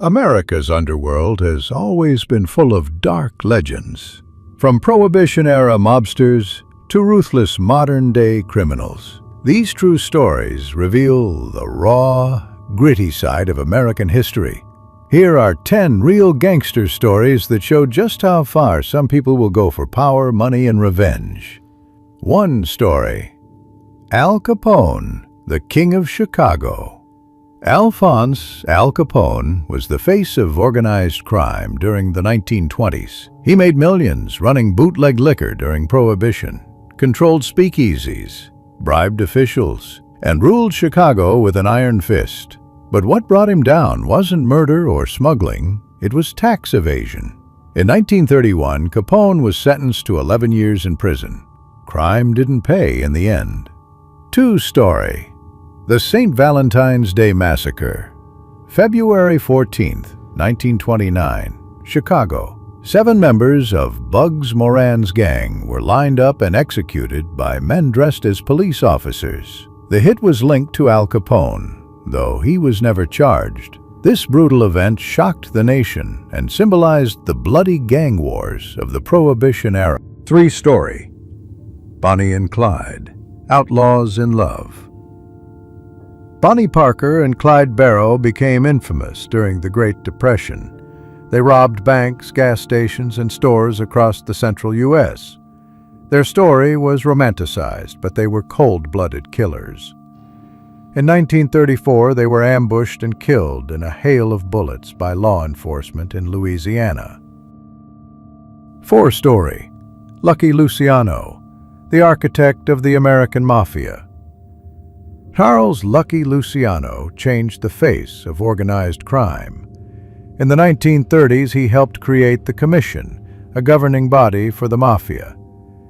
America's underworld has always been full of dark legends, from Prohibition-era mobsters to ruthless modern-day criminals. These true stories reveal the raw, gritty side of American history. Here are 10 real gangster stories that show just how far some people will go for power, money, and revenge. 1 story. Al Capone, the King of Chicago. Alphonse Al Capone was the face of organized crime during the 1920s. He made millions running bootleg liquor during Prohibition, controlled speakeasies, bribed officials, and ruled Chicago with an iron fist. But what brought him down wasn't murder or smuggling, it was tax evasion. In 1931, Capone was sentenced to 11 years in prison. Crime didn't pay in the end. 2 story. The St. Valentine's Day Massacre. February 14, 1929, Chicago. 7 members of Bugs Moran's gang were lined up and executed by men dressed as police officers. The hit was linked to Al Capone, though he was never charged. This brutal event shocked the nation and symbolized the bloody gang wars of the Prohibition era. 3 story. Bonnie and Clyde, outlaws in love. Bonnie Parker and Clyde Barrow became infamous during the Great Depression. They robbed banks, gas stations, and stores across the central U.S. Their story was romanticized, but they were cold-blooded killers. In 1934, they were ambushed and killed in a hail of bullets by law enforcement in Louisiana. 4 story. Lucky Luciano, the architect of the American Mafia. Charles Lucky Luciano changed the face of organized crime. In the 1930s, he helped create the Commission, a governing body for the Mafia.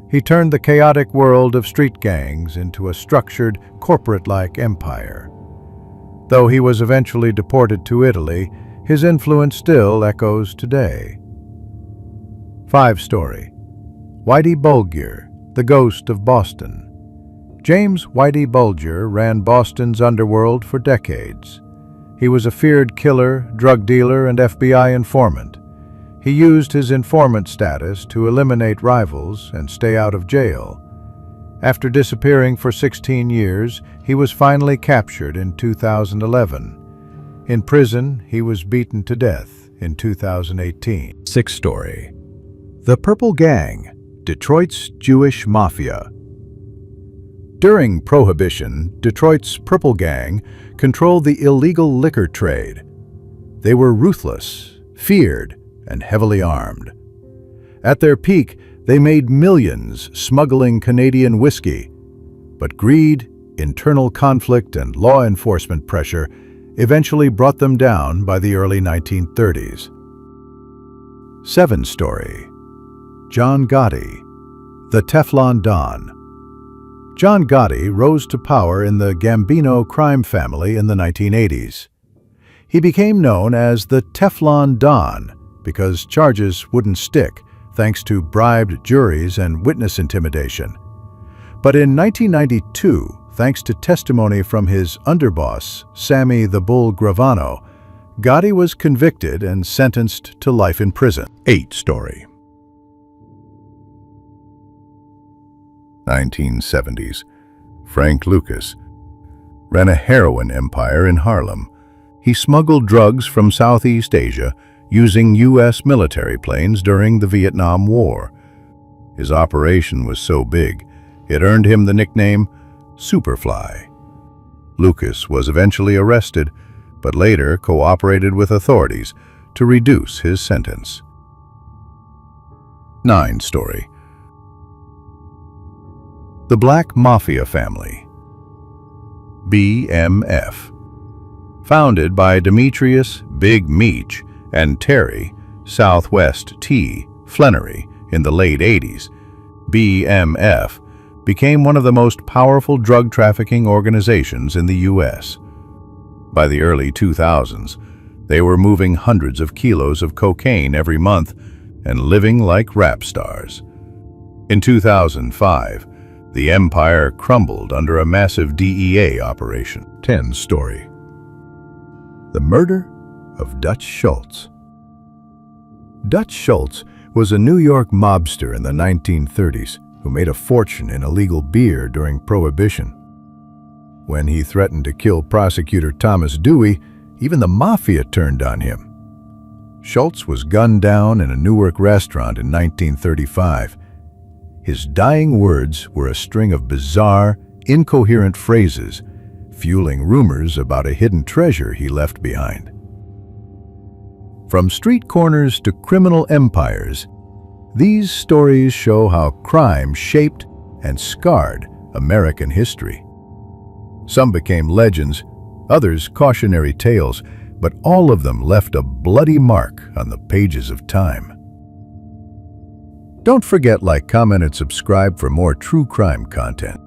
He turned the chaotic world of street gangs into a structured, corporate-like empire. Though he was eventually deported to Italy, his influence still echoes today. 5 story. Whitey Bulger, the ghost of Boston. James Whitey Bulger ran Boston's underworld for decades. He was a feared killer, drug dealer, and FBI informant. He used his informant status to eliminate rivals and stay out of jail. After disappearing for 16 years, he was finally captured in 2011. In prison, he was beaten to death in 2018. 6 story. The Purple Gang, Detroit's Jewish Mafia. During Prohibition, Detroit's Purple Gang controlled the illegal liquor trade. They were ruthless, feared, and heavily armed. At their peak, they made millions smuggling Canadian whiskey. But greed, internal conflict, and law enforcement pressure eventually brought them down by the early 1930s. 7 story. John Gotti, the Teflon Don. John Gotti rose to power in the Gambino crime family in the 1980s. He became known as the Teflon Don because charges wouldn't stick thanks to bribed juries and witness intimidation. But in 1992, thanks to testimony from his underboss, Sammy the Bull Gravano, Gotti was convicted and sentenced to life in prison. 8 story. 1970s. Frank Lucas ran a heroin empire in Harlem. He smuggled drugs from Southeast Asia using U.S. military planes during the Vietnam War. His operation was so big, it earned him the nickname Superfly. Lucas was eventually arrested, but later cooperated with authorities to reduce his sentence. 9 story. The Black Mafia Family, BMF. Founded by Demetrius Big Meech and Terry Southwest T. Flannery in the late 80s, BMF became one of the most powerful drug trafficking organizations in the U.S. By the early 2000s, they were moving hundreds of kilos of cocaine every month and living like rap stars. In 2005, the empire crumbled under a massive DEA operation. 10 story. The Murder, of Dutch Schultz. Dutch Schultz was a New York mobster in the 1930s who made a fortune in illegal beer during Prohibition. When he threatened to kill prosecutor Thomas Dewey, even the Mafia turned on him. Schultz was gunned down in a Newark restaurant in 1935. His dying words were a string of bizarre, incoherent phrases, fueling rumors about a hidden treasure he left behind. From street corners to criminal empires, these stories show how crime shaped and scarred American history. Some became legends, others cautionary tales, but all of them left a bloody mark on the pages of time. Don't forget, like, comment, and subscribe for more true crime content.